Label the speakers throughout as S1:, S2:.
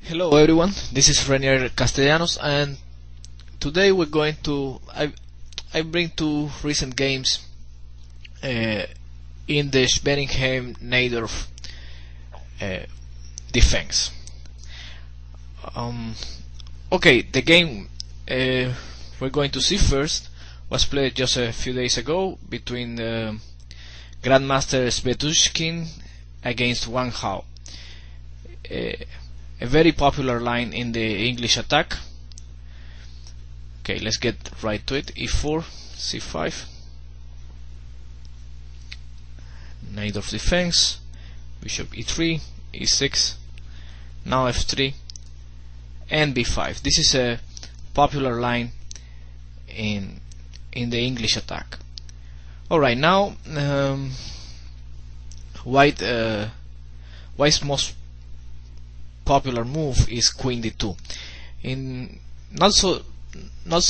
S1: Hello everyone, this is Renier Castellanos, and today we're going to I bring two recent games in the Schweringham-Najdorf defense. Okay, the game we're going to see first was played just a few days ago between Grandmaster Svetushkin against Wang Hao. A very popular line in the English attack. Okay, let's get right to it. e4, c5, Najdorf defense, bishop e3, e6, now f3, and b5. This is a popular line in the English attack. Alright, now White's most popular move is queen d2. In not so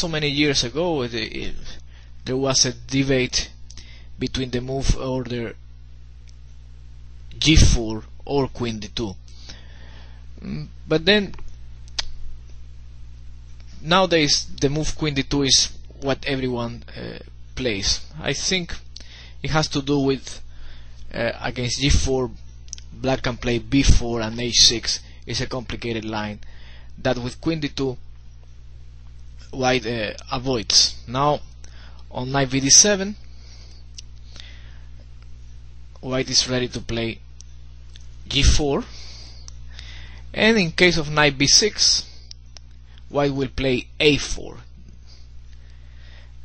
S1: many years ago, there was a debate between the move order g4 or queen d2. But then nowadays the move queen d2 is what everyone plays. I think it has to do with against g4 black can play b4 and h6 is a complicated line that with queen d2 white avoids. Now on knight bd7 white is ready to play g4, and in case of knight b6 white will play a4.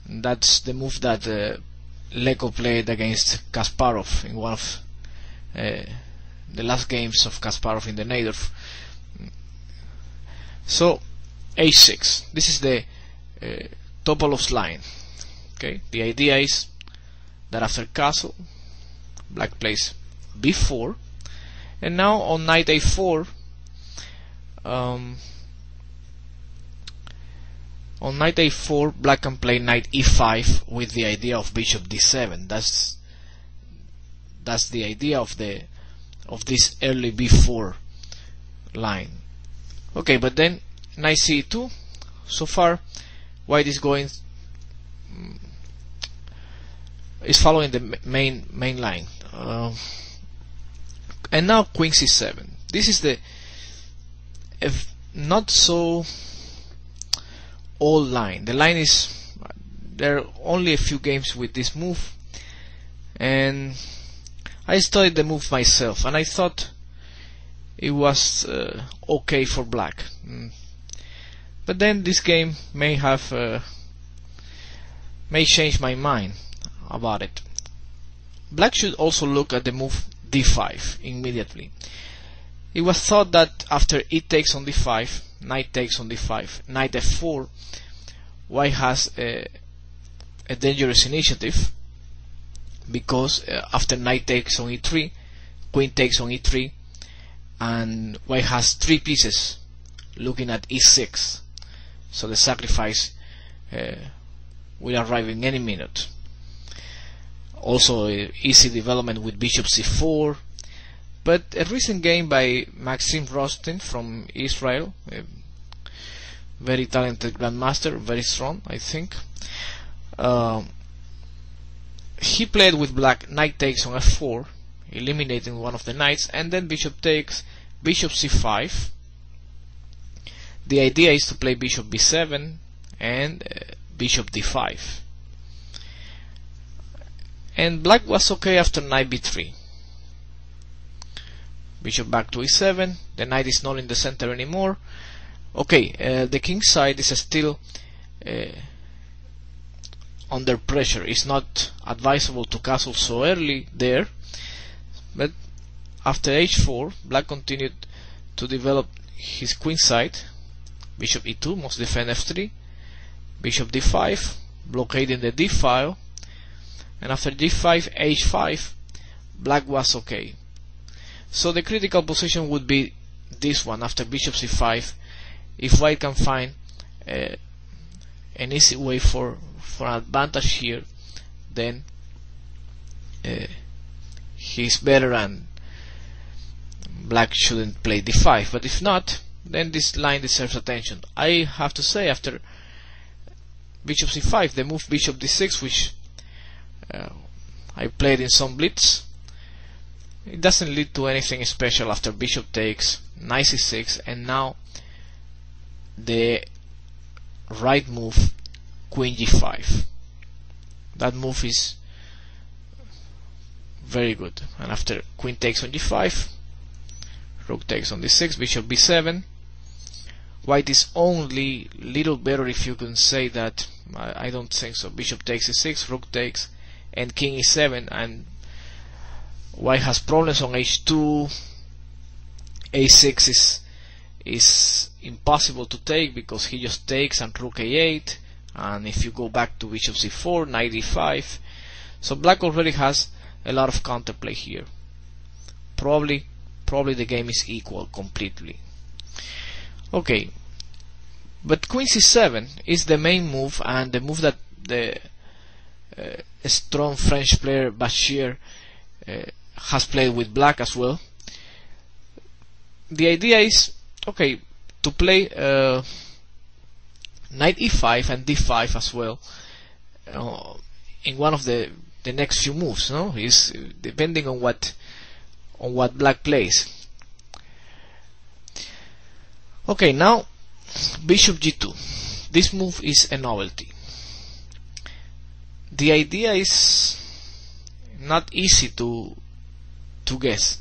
S1: That's the move that Leko played against Kasparov in one of the last games of Kasparov in the Najdorf. So h6, this is the Topolov's line. Okay, the idea is that after castle black plays b4, and now on knight a4 on knight a4 black can play knight e5 with the idea of bishop d7. That's the idea of this early b4 line. Okay, but then knight c2. So far, white is following the main line, and now queen c7. This is the not so old line. The line is there are only a few games with this move, and I studied the move myself, and I thought it was okay for black. But then this game may change my mind about it. Black should also look at the move d5 immediately. It was thought that after e takes on d5, knight takes on d5, knight f4, white has a dangerous initiative, because after knight takes on e3, queen takes on e3, and white has three pieces looking at e6, so the sacrifice will arrive in any minute. Also easy development with bishop c4, but a recent game by Maxim Rostin from Israel, a very talented grandmaster, very strong, I think. He played with black knight takes on f4, eliminating one of the knights, and then bishop takes, bishop c5. The idea is to play bishop b7 and bishop d5. And black was okay after knight b3. Bishop back to e7, the knight is not in the center anymore. Okay, the king side is still under pressure. It's not advisable to castle so early there, but after h4 black continued to develop his queen side. Bishop e2 must defend f3, bishop d5 blockading the d file, and after d5 h5 black was okay. So the critical position would be this one after bishop c5. If white can find an easy way for an advantage here, then he's better and black shouldn't play d5. But if not, then this line deserves attention. I have to say, after bishop c5, the move bishop d6, which I played in some blitz, it doesn't lead to anything special. After bishop takes, knight c6, and now the right move, queen g5. That move is very good. And after queen takes on g5, rook takes on d6, bishop b7. White is only little better, if you can say that. I don't think so. Bishop takes e6, rook takes, and king e7, and white has problems on h2. a6 is impossible to take because he just takes, and rook a8, and if you go back to bishop c4, knight e5. So black already has a lot of counterplay here. Probably the game is equal completely. Okay, but queen c7 is the main move, and the move that the strong French player Bashir has played with black as well. The idea is, okay, to play knight e5 and d5 as well in one of the next few moves. No, is depending on what black plays. Okay, now bishop g2. This move is a novelty. The idea is not easy to guess.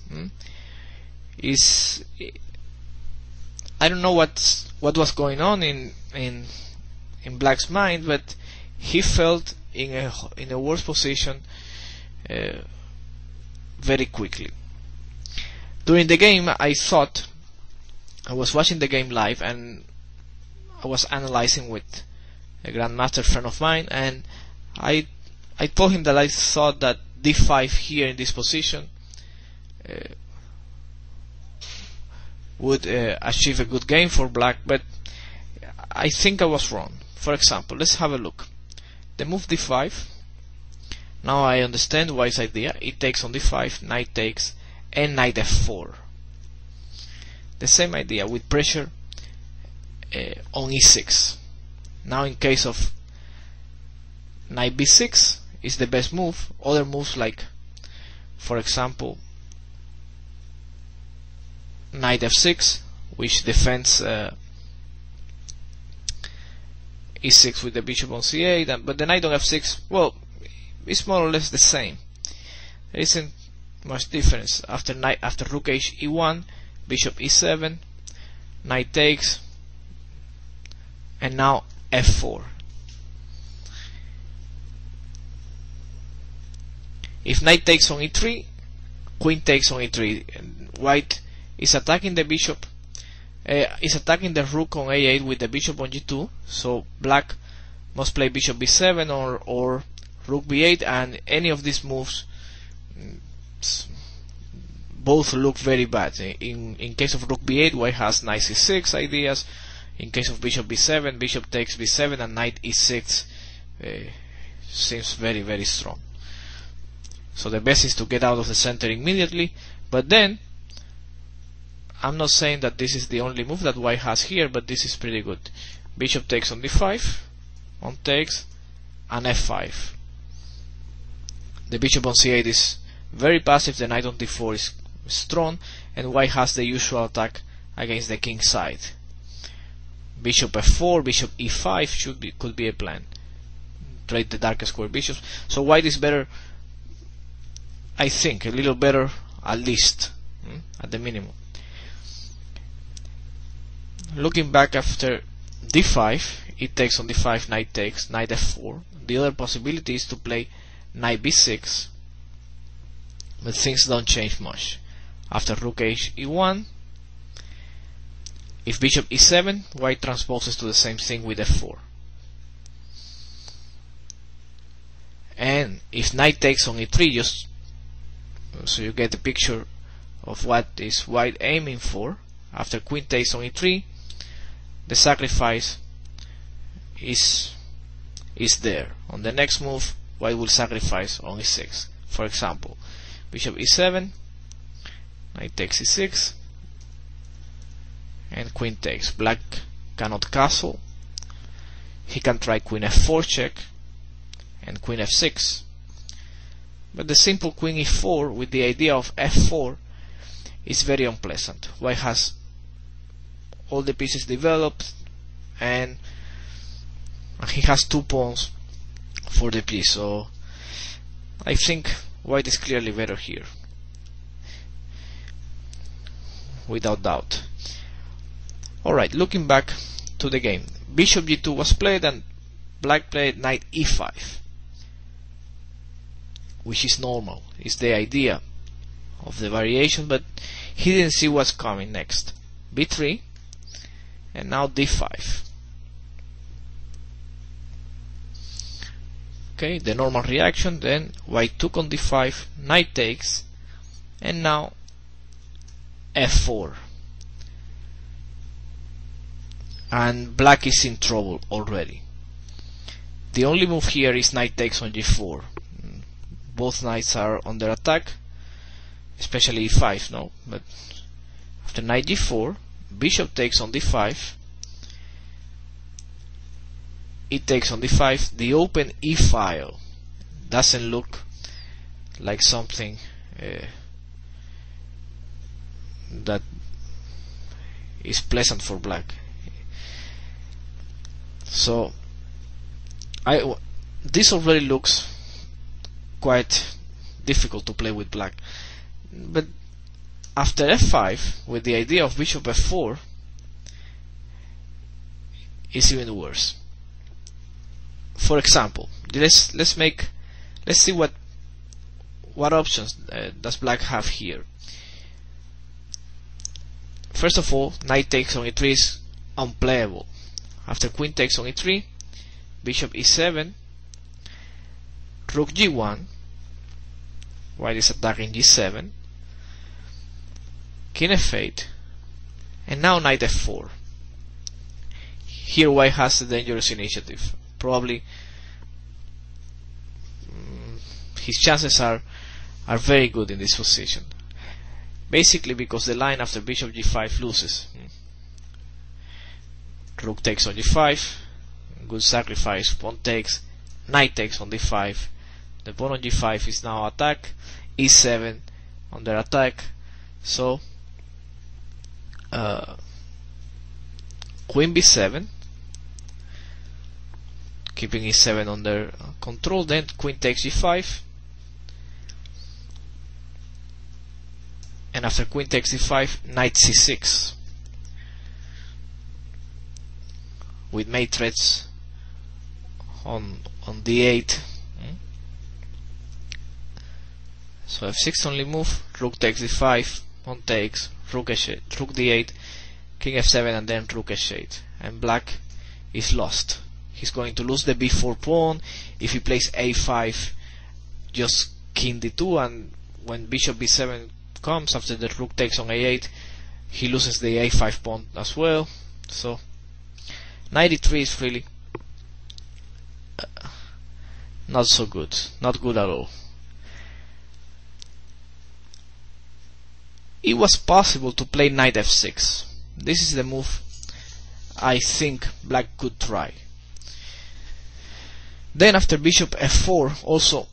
S1: I don't know what was going on in black's mind, but he felt in a worse position very quickly. During the game, I was watching the game live, and I was analyzing with a grandmaster friend of mine, and I told him that I thought that d5 here in this position would achieve a good game for black, but I think I was wrong. For example, let's have a look. The move d5. Now I understand White's idea. It takes on d5, knight takes, and knight f4. The same idea with pressure on e6. Now in case of knight b6 is the best move. Other moves like, for example, knight f6, which defends e6 with the bishop on c8, but the knight on f6, well, it's more or less the same. There isn't much difference. After rook h e1, bishop e7, knight takes, and now f4. If knight takes on e3, queen takes on e3, and white is attacking the bishop, is attacking the rook on a8 with the bishop on g2, so black must play bishop b7 or rook b8, and any of these moves both look very bad. In case of rook b8, white has knight c6 ideas. In case of bishop b7, bishop takes b7, and knight e6 seems very, very strong. So the best is to get out of the center immediately, but then I'm not saying that this is the only move that white has here, but this is pretty good. Bishop takes on d5, on takes, and f5. The bishop on c8 is very passive, the knight on d4 is strong, and white has the usual attack against the king side. Bishop f4, bishop e5 could be a plan. Trade the darker square bishops. So white is better, I think, a little better at least, at the minimum. Looking back after d5, it takes on d5, knight takes, knight f4. The other possibility is to play knight b6, but things don't change much. After rook h e1, if bishop e7, white transposes to the same thing with f4. And if knight takes on e3, just so you get the picture of what is white aiming for, after queen takes on e3, the sacrifice is there. On the next move, white will sacrifice on e6. For example, bishop e7, knight takes e6, and queen takes. Black cannot castle. He can try queen f4 check and queen f6. But the simple queen e4 with the idea of f4 is very unpleasant. White has all the pieces developed and he has 2 pawns for the piece, so I think white is clearly better here, without doubt. Alright, looking back to the game, bishop g2 was played and black played knight e5, which is normal, it's the idea of the variation, but he didn't see what's coming next. b3 and now d5. Okay, the normal reaction, then white took on d5, knight takes, and now f4. And black is in trouble already. The only move here is knight takes on g4. Both knights are under attack, especially e5, no? But after knight g4, bishop takes on d5, it takes on d5, the open e file doesn't look like something that is pleasant for black. So this already looks quite difficult to play with black, but after f5 with the idea of bishop f4 is even worse. For example, let's see what options does black have here. First of all, knight takes on e3 is unplayable. After queen takes on e3, bishop e7, rook g1, white is attacking g7, king f8, and now knight f4. Here white has a dangerous initiative. Probably his chances are very good in this position, basically because the line after bishop g5 loses. Rook takes on g5, good sacrifice, pawn takes, knight takes on d5, the pawn on g5 is now attack, e7 under attack, so queen b7, keeping e7 under control, then queen takes g5, and after queen takes e5, knight c6, with mate threats on d8. So f6 only move, rook takes d5, pawn takes, rook h8, rook d8, king f7, and then rook h8, and black is lost. He's going to lose the b4 pawn. If he plays a5, just king d2, and when bishop b7 comes after the rook takes on a8, he loses the a5 pawn as well. So knight e3 is really not so good, not good at all. It was possible to play knight f6. This is the move I think black could try. Then after bishop f4, also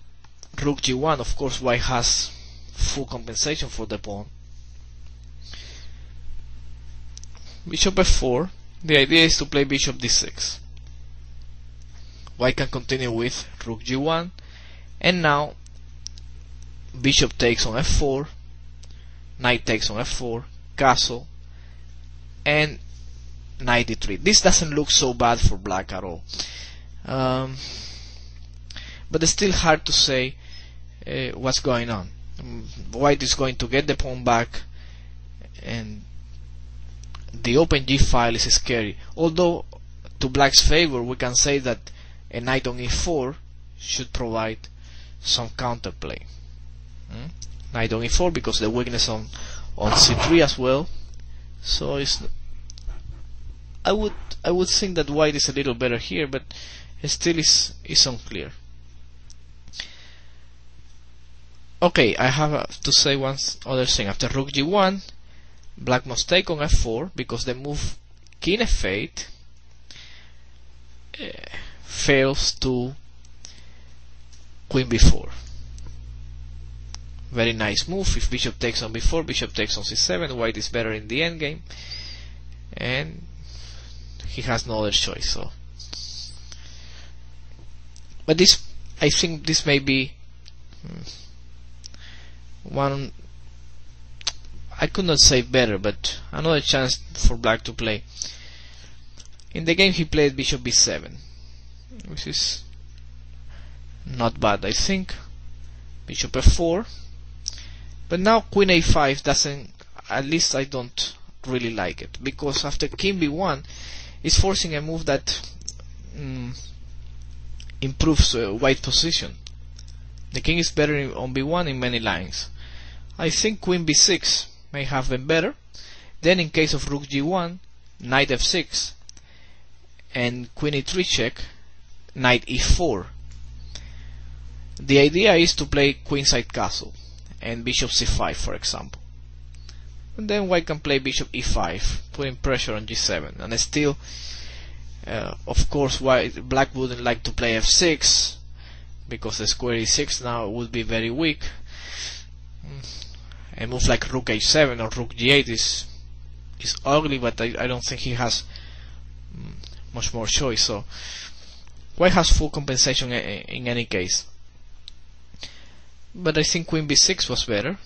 S1: rook g1, of course white has full compensation for the pawn. Bishop f4, the idea is to play bishop d6. White can continue with rook g1, and now bishop takes on f4, knight takes on f4, castle, and knight d3. This doesn't look so bad for black at all. But it's still hard to say what's going on. White is going to get the pawn back, and the open g file is scary. Although to black's favor, we can say that a knight on e4 should provide some counterplay. Knight on e4 because the weakness on c3 as well. So it's, I would think that white is a little better here, but it still is unclear. Okay, I have to say one other thing. After rook g1, black must take on f4 because the move king f8 fails to queen b4. Very nice move. If bishop takes on b4, bishop takes on c7, white is better in the endgame, and he has no other choice. So, but this, I think this may be one, I could not say better, but another chance for black to play. In the game he played bishop b7, which is not bad, I think. Bishop f4, but now queen a5 doesn't, at least I don't really like it, because after king b1 is forcing a move that improves white position. The king is better on b1 in many lines. I think queen b6 may have been better. Then in case of rook g1, knight f6, and queen e3 check, knight e4. The idea is to play queenside castle and bishop c5, for example. And then white can play bishop e5, putting pressure on g7. And still, of course, black wouldn't like to play f6, because the square e6 now would be very weak. A move like rook h7 or rook g8 is ugly, but I don't think he has much more choice. So white has full compensation in any case. But I think queen b6 was better.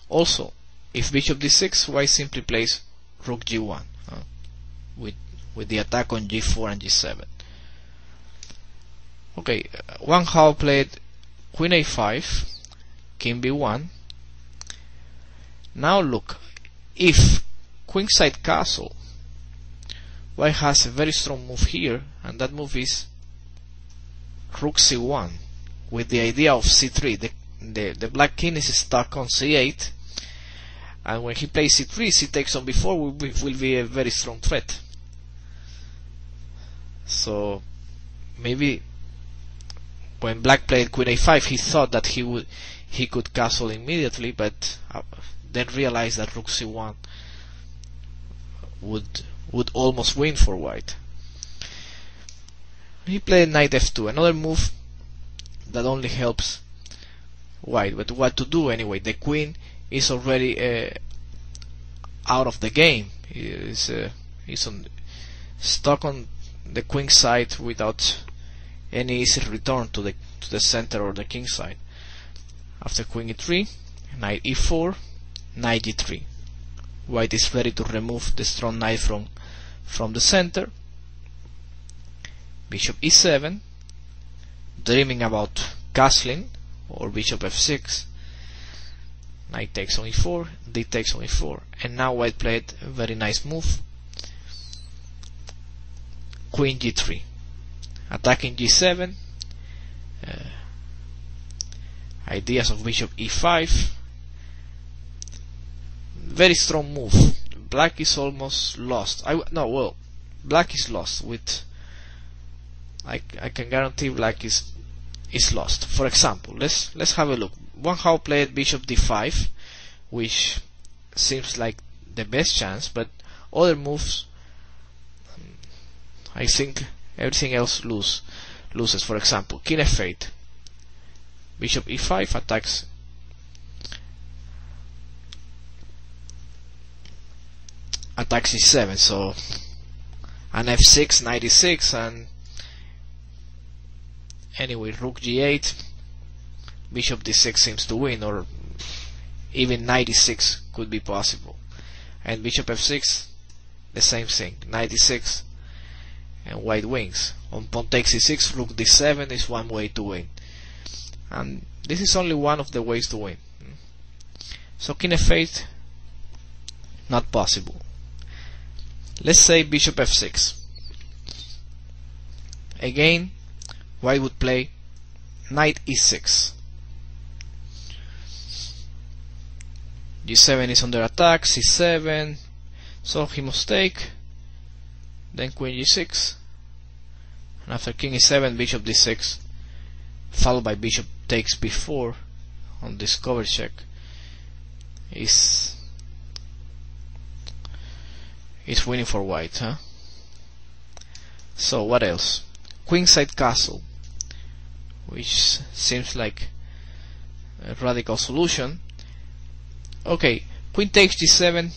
S1: Also, if bishop d6, white simply plays rook g1 with the attack on g4 and g7. Okay, Wang Hao played queen a5, king b1. Now look, if queenside castle, white has a very strong move here, and that move is rook c1, with the idea of c3. The black king is stuck on c8, and when he plays c3, c takes on b4 will be a very strong threat. So maybe when black played queen a5, he thought that he could castle immediately, but then realized that rook c1 would almost win for white. He played knight f2, another move that only helps white, but what to do anyway? The queen is already out of the game. He's stuck on the queen side without any easy return to the center or the king side. After queen e3, knight e4, knight g3. White is ready to remove the strong knight from the center. Bishop e7, dreaming about castling, or bishop f6. Knight takes on e4, d takes on e4, and now white played a very nice move, queen g3, attacking g7. Ideas of bishop e5. Very strong move. Black is almost lost. Black is lost. I can guarantee black is lost. For example, let's have a look. Wang Hao played bishop d5, which seems like the best chance, but other moves, I think everything else loses. For example, king f8, bishop e5 attacks e7, so an f6, knight e6, and anyway rook g8, bishop d6 seems to win, or even knight e6 could be possible, and bishop f6, the same thing, knight e6, and white wins. On pawn takes e6, rook d7 is one way to win, and this is only one of the ways to win. So king f8, not possible. Let's say bishop f6. Again, white would play knight e6. g7 is under attack, c7, so he must take, then queen g6, and after king e7, bishop d6, followed by bishop takes b4 on this cover check, is It's winning for white, huh? So what else? Queenside castle, which seems like a radical solution. Okay, queen takes g7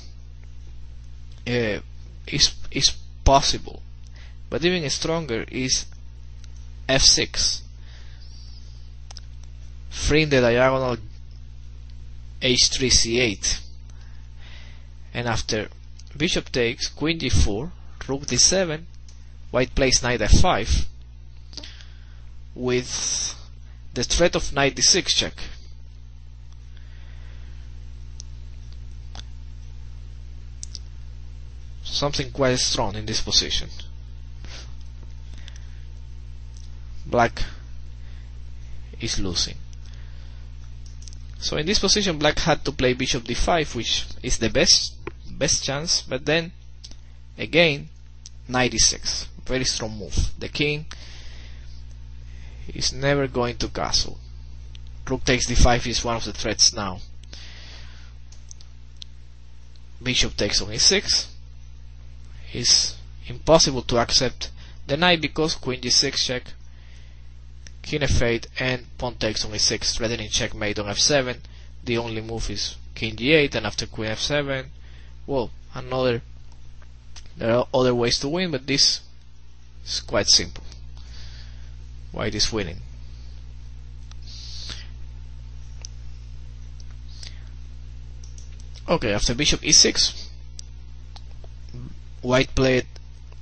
S1: is possible, but even stronger is f6, freeing the diagonal h3 c8, and after bishop takes, queen g4, rook d7, white plays knight f5 with the threat of knight d6 check. Something quite strong in this position. Black is losing. So in this position black had to play bishop d5, which is the best chance, but then again knight d6, very strong move. The king is never going to castle. Rook takes d5 is one of the threats now. Bishop takes on e6 is impossible to accept the knight because queen g6 check, king f8, and pawn takes on e6, threatening checkmate on f7. The only move is king g8, and after queen f7, well, there are other ways to win, but this is quite simple. White is winning. Okay, after bishop e6, white played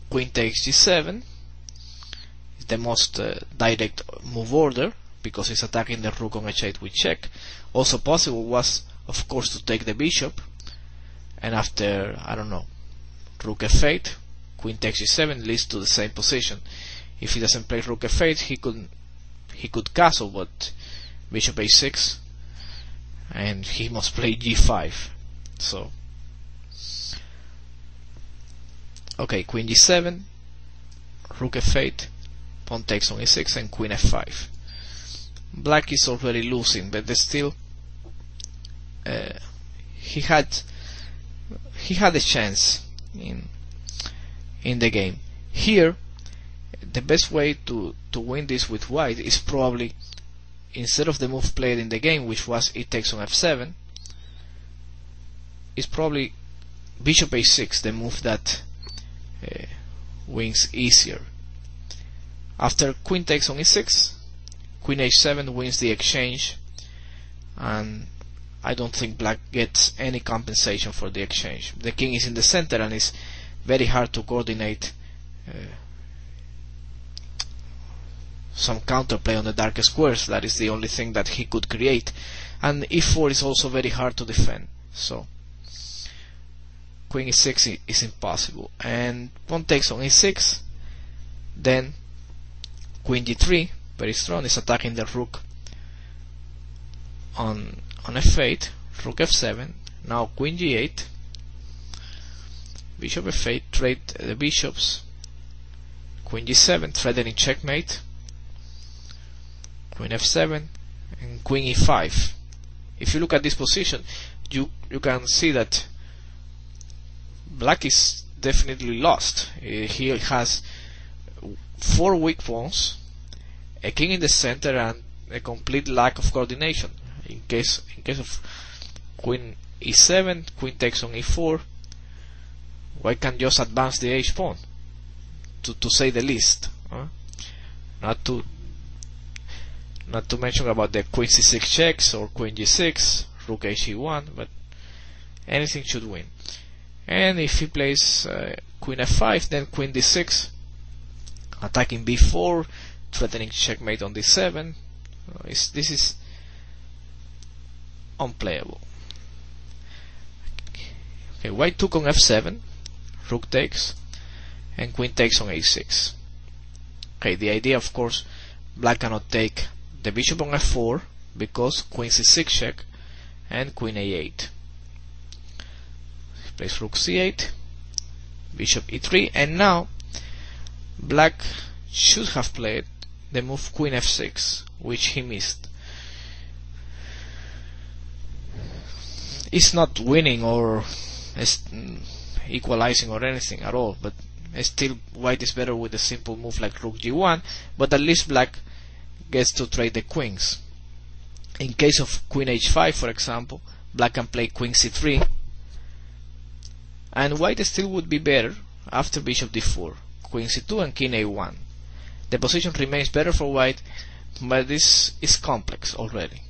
S1: queen takes g7. It's the most direct move order because it's attacking the rook on h8 with check. Also possible was, of course, to take the bishop, and after, I don't know, rook f8, queen takes g7 leads to the same position. If he doesn't play rook f8, he could castle, but bishop a6, and he must play g5. So okay, queen g7, rook f8, pawn takes on e6, and queen f5. Black is already losing, but still he had a chance in the game. Here the best way to win this with white is probably, instead of the move played in the game, which was e takes on f7, is probably bishop a6, the move that wins easier. After queen takes on e6, queen h7 wins the exchange, and I don't think black gets any compensation for the exchange. The king is in the center and it's very hard to coordinate some counterplay on the dark squares. That is the only thing that he could create, and e4 is also very hard to defend. So queen e6 is impossible, and pawn takes on e6, then queen g3, very strong, is attacking the rook on f8, rook f7, now queen g8, bishop f8, trade the bishops, queen g7, threatening checkmate, queen f7, and queen e5. If you look at this position, you can see that black is definitely lost. He has 4 weak pawns, a king in the center, and a complete lack of coordination. In case of queen e7, queen takes on e4, white can just advance the h pawn, to say the least. Not to mention about the queen c6 checks or queen g6, rook he1, but anything should win. And if he plays queen f5, then queen d6, attacking b4, threatening checkmate on d7. This is unplayable. Okay, white took on f7, rook takes, and queen takes on a6. Okay, the idea, of course, black cannot take the bishop on f4 because queen c6 check and queen a8. He plays rook c8, bishop e3, and now black should have played the move queen f6, which he missed. It's not winning or equalizing or anything at all, but still white is better with a simple move like rook g1, but at least black gets to trade the queens. In case of queen h5, for example, black can play queen c3, and white still would be better after bishop d4, queen c2 and king a1. The position remains better for white, but this is complex already.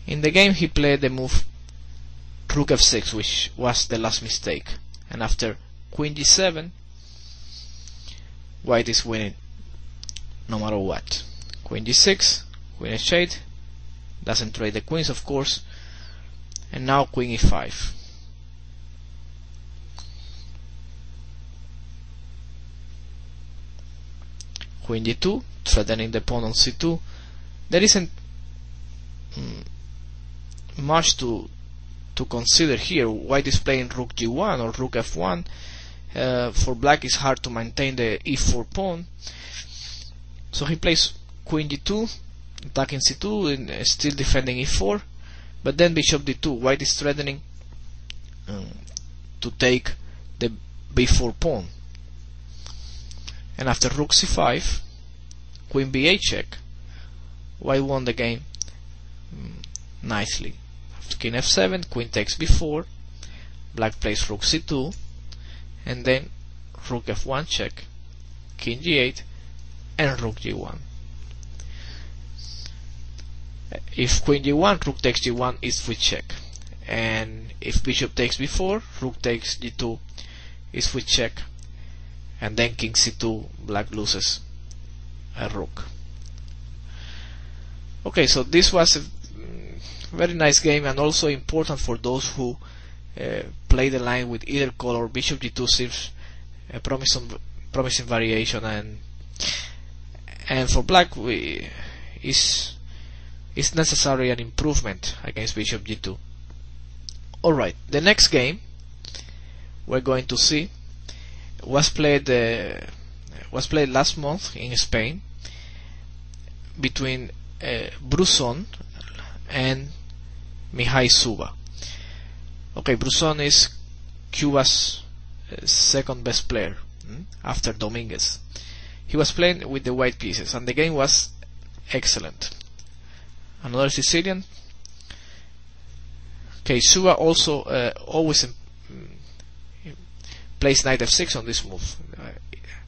S1: In the game he played the move rook f6, which was the last mistake, and after queen g7 white is winning no matter what. Queen g6, queen h8, doesn't trade the queens of course, and now queen e5. Queen d2, threatening the pawn on c2. There isn't much to consider here. White is playing rook g1 or rook f1. For black it's hard to maintain the e4 pawn, so he plays queen d2, attacking c2 and still defending e4, but then bishop d2. White is threatening to take the b4 pawn, and after rook c5, queen b8 check, white won the game nicely. After king f7, queen takes b4, black plays rook c2, and then rook f1 check, king g8 and rook g1. If queen g1, rook takes g1 is with check, and if bishop takes b4, rook takes g2 is with check, and then king c2, black loses a rook. Okay, so this was a very nice game, and also important for those who play the line with either color. Bishop g2 seems a promising variation, and for black is necessary an improvement against bishop g2. Alright, the next game we're going to see was played last month in Spain between Bruzón and Mihai Suba. Okay, Bruzón is Cuba's second best player after Dominguez. He was playing with the white pieces, and the game was excellent. Another Sicilian. Okay, Suba also always plays knight f6 on this move.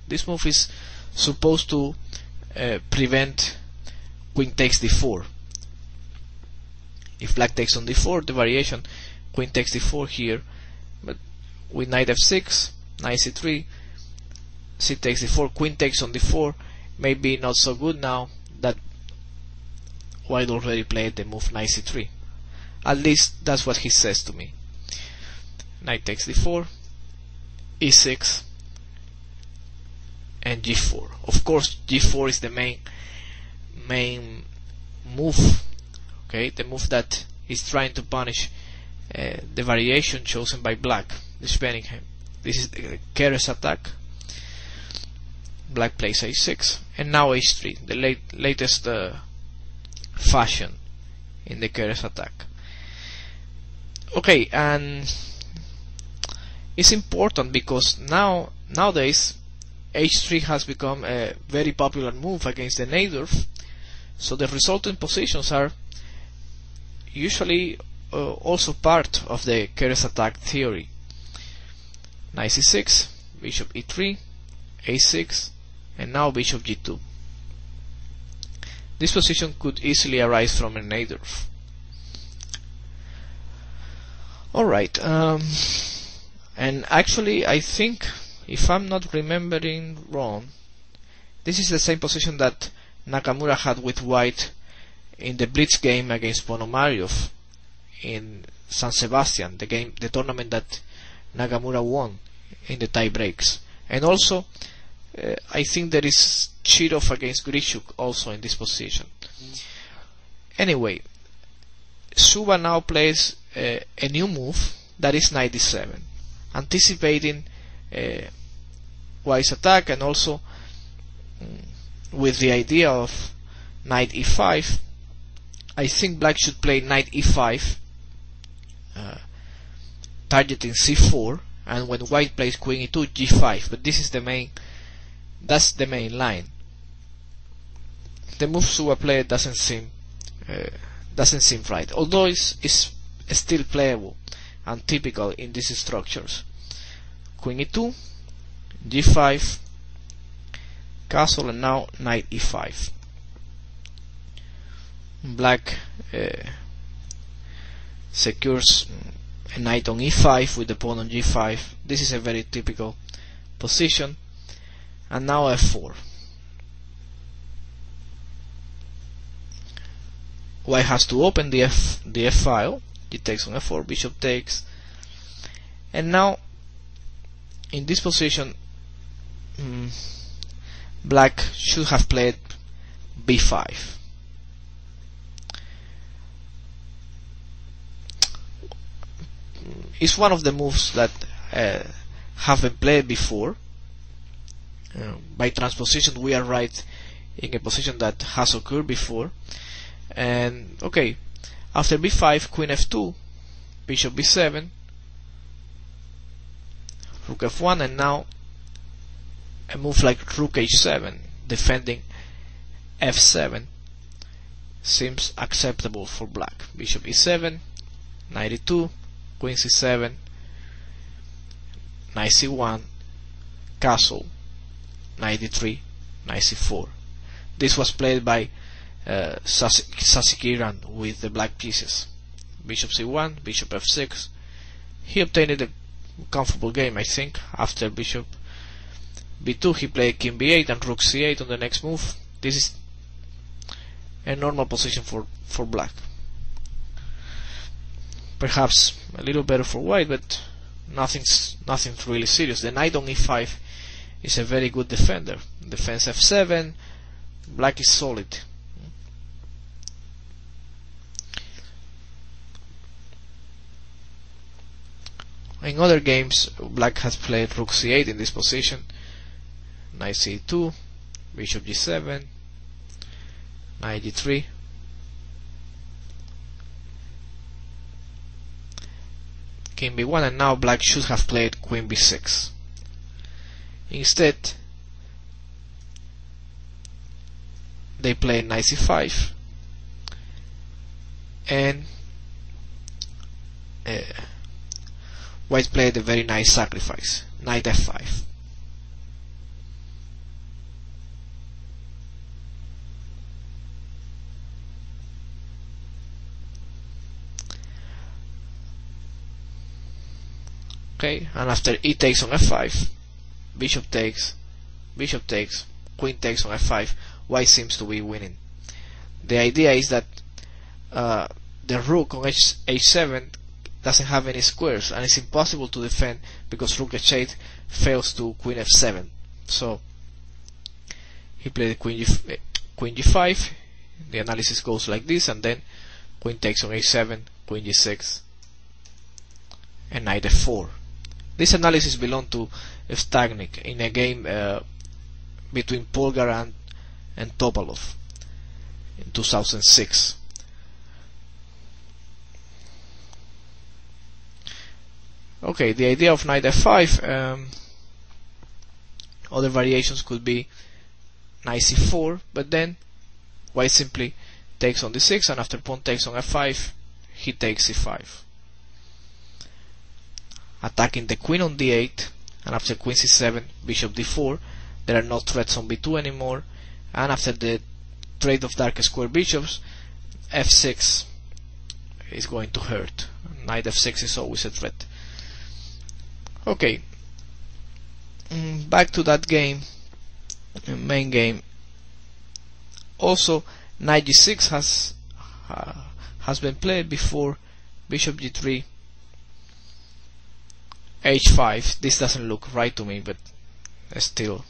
S1: This move is supposed to prevent queen takes d4. If black takes on d4, the variation queen takes d4 here, but with knight f6, knight c3, c takes d4, queen takes on d4 may be not so good now that white already played the move knight c3. At least that's what he says to me. Knight takes d4, e6, and g4. Of course, g4 is the main move. Okay, the move that is trying to punish the variation chosen by black, dispelling him. This is the Keres attack. Black plays h6, and now h3, the latest fashion in the Keres attack. Okay, and it's important because nowadays h3 has become a very popular move against the Najdorf, so the resulting positions are usually also part of the Keres attack theory. Knight c6, bishop e3, a6, and now bishop g2. This position could easily arise from a Najdorf. Alright, and actually I think, if I'm not remembering wrong, this is the same position that Nakamura had with white in the blitz game against Ponomariov in San Sebastian, the tournament that Nakamura won in the tie breaks. And also I think there is Chirov against Grishuk also in this position. Anyway, Suba now plays a new move that is knight d7, anticipating white's attack, and also with the idea of knight e5. I think black should play knight e5 targeting c4, and when white plays queen e2, g5. But this is that's the main line. The move Suwa played doesn't seem right, although it's still playable and typical in these structures. Queen e2, g5, castle, and now knight e5. Black secures a knight on e5 with the pawn on g5. This is a very typical position. And now f4. White has to open the f file. It takes on f4, bishop takes, and now in this position black should have played b5. It's one of the moves that have been played before. By transposition we are right in a position that has occurred before. And okay, after b5, queen f2, bishop b7, rook f1, and now a move like rook h7 defending f7 seems acceptable for black. Bishop e7, knight e2, queen c7, knight c1, castle, knight e3, knight c4. This was played by Sasikiran with the black pieces. Bishop c1, bishop f6. He obtained a comfortable game, I think. After bishop b2 he played king b8 and rook c8 on the next move. This is a normal position for black. Perhaps a little better for white, but nothing really serious. The knight on e5 is a very good defender. Defense f7. Black is solid. In other games, black has played rook c8 in this position, knight c2, bishop g7, knight g3, king b1, and now black should have played queen b6. Instead, they played knight c5, and white played a very nice sacrifice, knight f5. Okay, and after e takes on f5, bishop takes, queen takes on f5, white seems to be winning. The idea is that the rook on h7 doesn't have any squares, and it's impossible to defend because rook h8 fails to queen f7. So he played queen g5. The analysis goes like this, and then queen takes on h7, queen g6, and knight f4. This analysis belonged to Stagnik in a game between Polgar and Topalov in 2006. Okay, the idea of knight f5, other variations could be knight c4, but then white simply takes on d6, and after pawn takes on f5, he takes c5. Attacking the queen on d8, and after queen c7, bishop d4, there are no threats on b2 anymore, and after the trade of dark square bishops, f6 is going to hurt. Knight f6 is always a threat. Okay, back to that game, main game. Also, knight g6 has been played before. Bishop g3, h5. This doesn't look right to me, but still,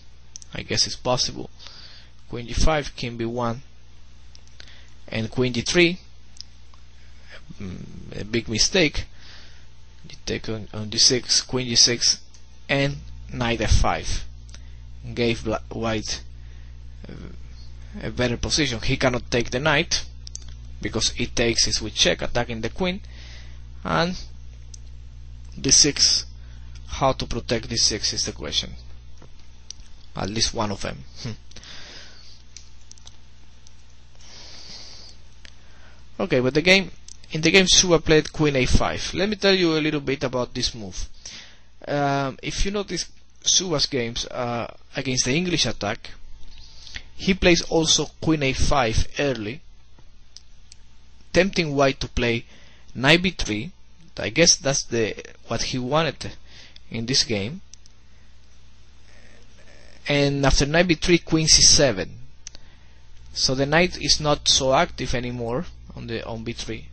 S1: I guess it's possible. Queen g5, king b1, and queen g3. A big mistake. You take on d6, queen g6, and knight f5 gave white a better position. He cannot take the knight because it takes is with check, attacking the queen, and d6. How to protect d6 is the question. At least one of them. Okay, but in the game Suva played queen a5. Let me tell you a little bit about this move. If you notice Suva's games against the English attack, he plays also queen a5 early, tempting white to play knight b3. I guess that's what he wanted in this game. And after knight b3, queen c7. So the knight is not so active anymore on b3,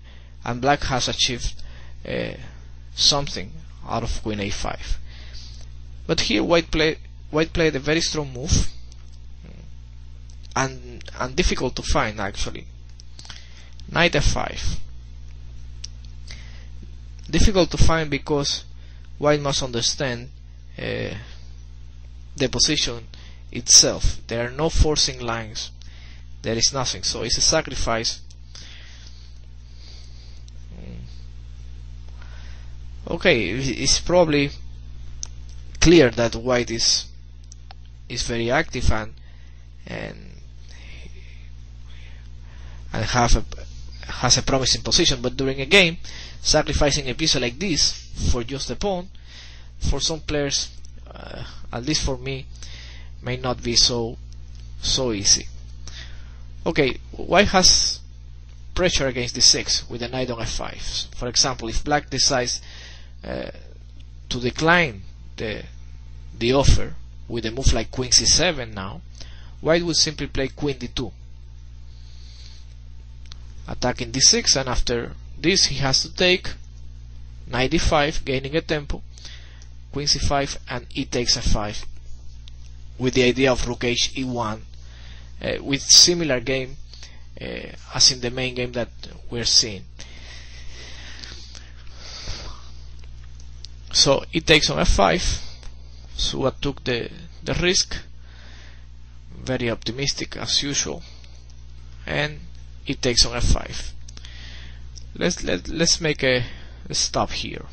S1: and black has achieved something out of queen a5. But here white played a very strong move, and difficult to find actually. Knight f5. Difficult to find because white must understand the position itself. There are no forcing lines. There is nothing. So it's a sacrifice. Okay, it's probably clear that white is very active and has a promising position, but during a game, sacrificing a piece like this for just a pawn, for some players, at least for me, may not be so easy. Okay, white has pressure against d6 with the knight on f5. For example, if black decides to decline the offer with a move like queen c7 now, white would simply play queen d2, attacking d6, and after this he has to take knight d5, gaining a tempo, queen c5, and e takes f5, with the idea of rook h e1, with similar game as in the main game that we're seeing. So e takes on f5. Suva took the risk, very optimistic as usual, and e takes on f5. Let's make a stop here.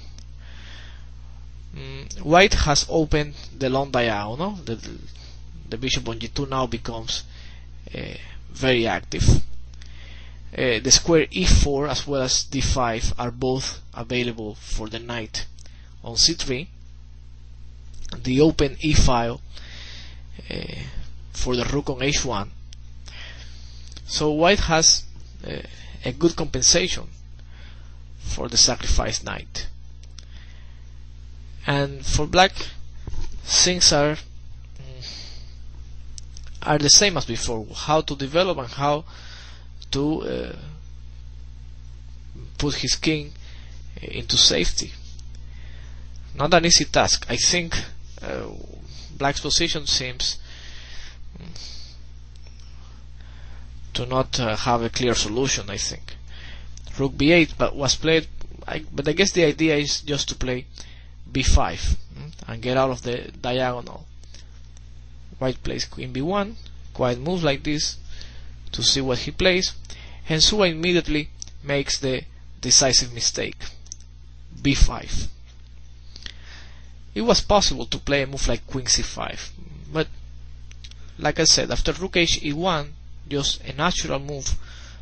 S1: White has opened the long diagonal. The bishop on g2 now becomes very active. The square e4 as well as d5 are both available for the knight on c3. The open e file for the rook on h1. So white has a good compensation for the sacrificed knight. And for black, things are the same as before. How to develop and how to put his king into safety. Not an easy task. I think black's position seems to not have a clear solution. I think rook b8 but was played, but I guess the idea is just to play b5 and get out of the diagonal. White plays queen b1, quiet move like this to see what he plays, and Suva immediately makes the decisive mistake, b5. It was possible to play a move like queen c5, but like I said, after rook h e1, just a natural move,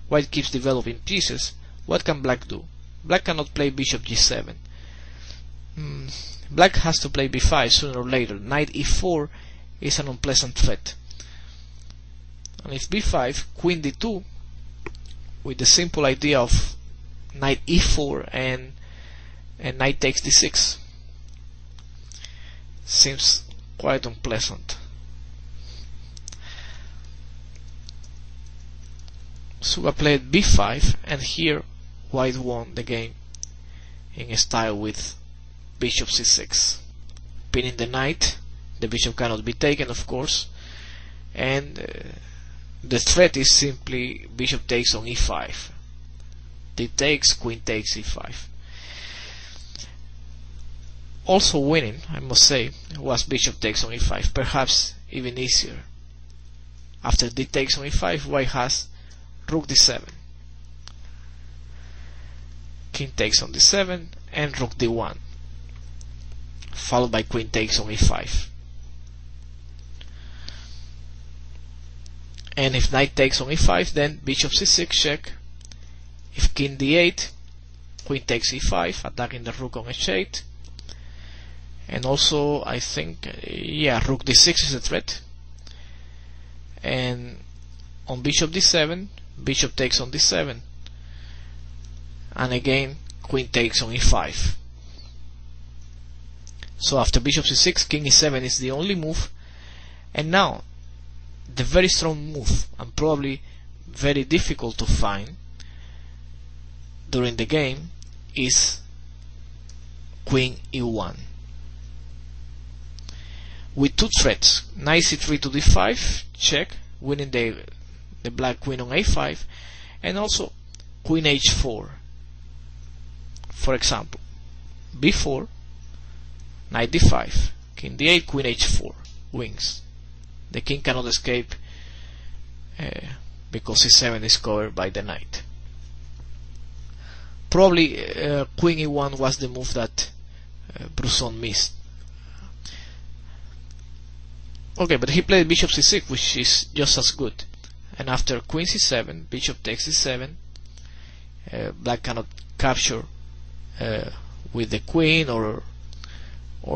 S1: white keeps developing pieces. What can black do? Black cannot play bishop g7. Black has to play b5 sooner or later. Knight e4 is an unpleasant threat. And if b5, queen d2, with the simple idea of knight e4 and knight takes d6, seems quite unpleasant. Suva played b5, and here white won the game in a style with bishop c6, pinning the knight. The bishop cannot be taken, of course, and the threat is simply bishop takes on e5. D takes, queen takes e5. Also winning, I must say, was bishop takes on e5, perhaps even easier. After d takes on e5, white has rook d7, king takes on d7, and rook d1. followed by queen takes on e5. And if knight takes on e5, then bishop c6 check. If king d8, queen takes e5, attacking the rook on h8. And also, I think, rook d6 is a threat. And on bishop d7, bishop takes on d7. And again, queen takes on e5. So after bishop c6, king e7 is the only move. And now, the very strong move, and probably very difficult to find during the game, is queen e1. With two threats, knight c3 to d5, check, winning the black queen on a5, and also queen h4. For example, b4, knight d5, king d8, queen h4, wings. The king cannot escape because c7 is covered by the knight. Probably queen e1 was the move that Brusson missed. Okay, but he played bishop c6, which is just as good. And after queen c7, bishop takes c7. Black cannot capture with the queen or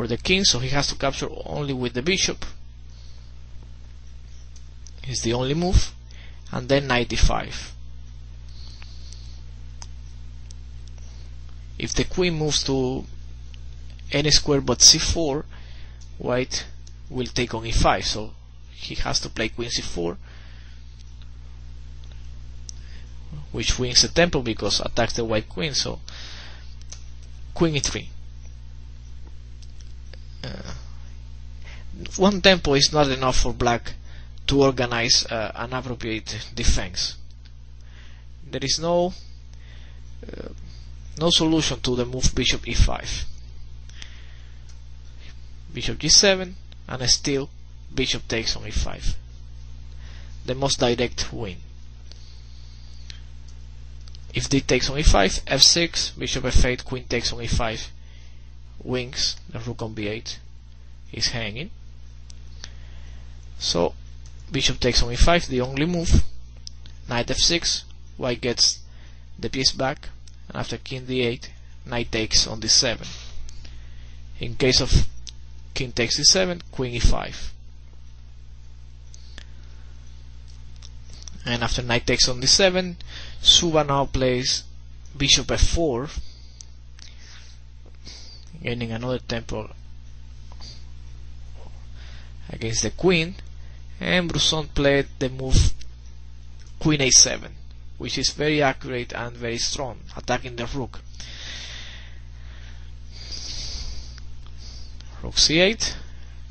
S1: the king, so he has to capture only with the bishop. Is the only move. And then knight d5. If the queen moves to any square but c4, white will take on e5, so he has to play queen c4, which wins the tempo because attacks the white queen. So queen e3. One tempo is not enough for black to organize an appropriate defense. There is no solution to the move bishop e5. Bishop g7, and still bishop takes on e5. The most direct win. If d takes on e5, f6, bishop f8, queen takes on e5, wings, the rook on b8 is hanging. So bishop takes on e5, the only move. Knight f6, white gets the piece back, and after king d8, knight takes on d7. In case of king takes d7, queen e5. And after knight takes on d7, Suba now plays bishop f4, gaining another tempo against the queen, and Brusson played the move queen a7, which is very accurate and very strong, attacking the rook. Rook c8,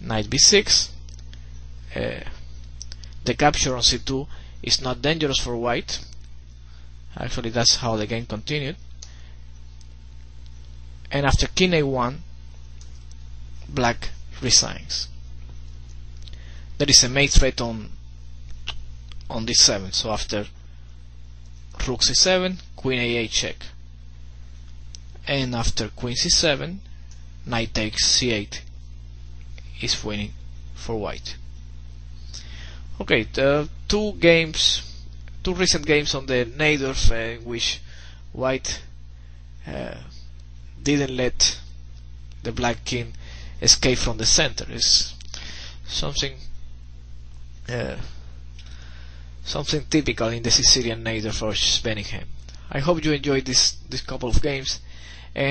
S1: knight b6. The capture on c2 is not dangerous for white. Actually, that's how the game continued. And after king a1, black resigns. There is a mate threat on d7. So after rook c7, queen a8 check. And after queen c7, knight takes c8 is winning for white. Okay, two recent games on the Nadorf in which white didn't let the black king escape from the center. Is something typical in the Sicilian Nadorf or Benningham. I hope you enjoyed this couple of games.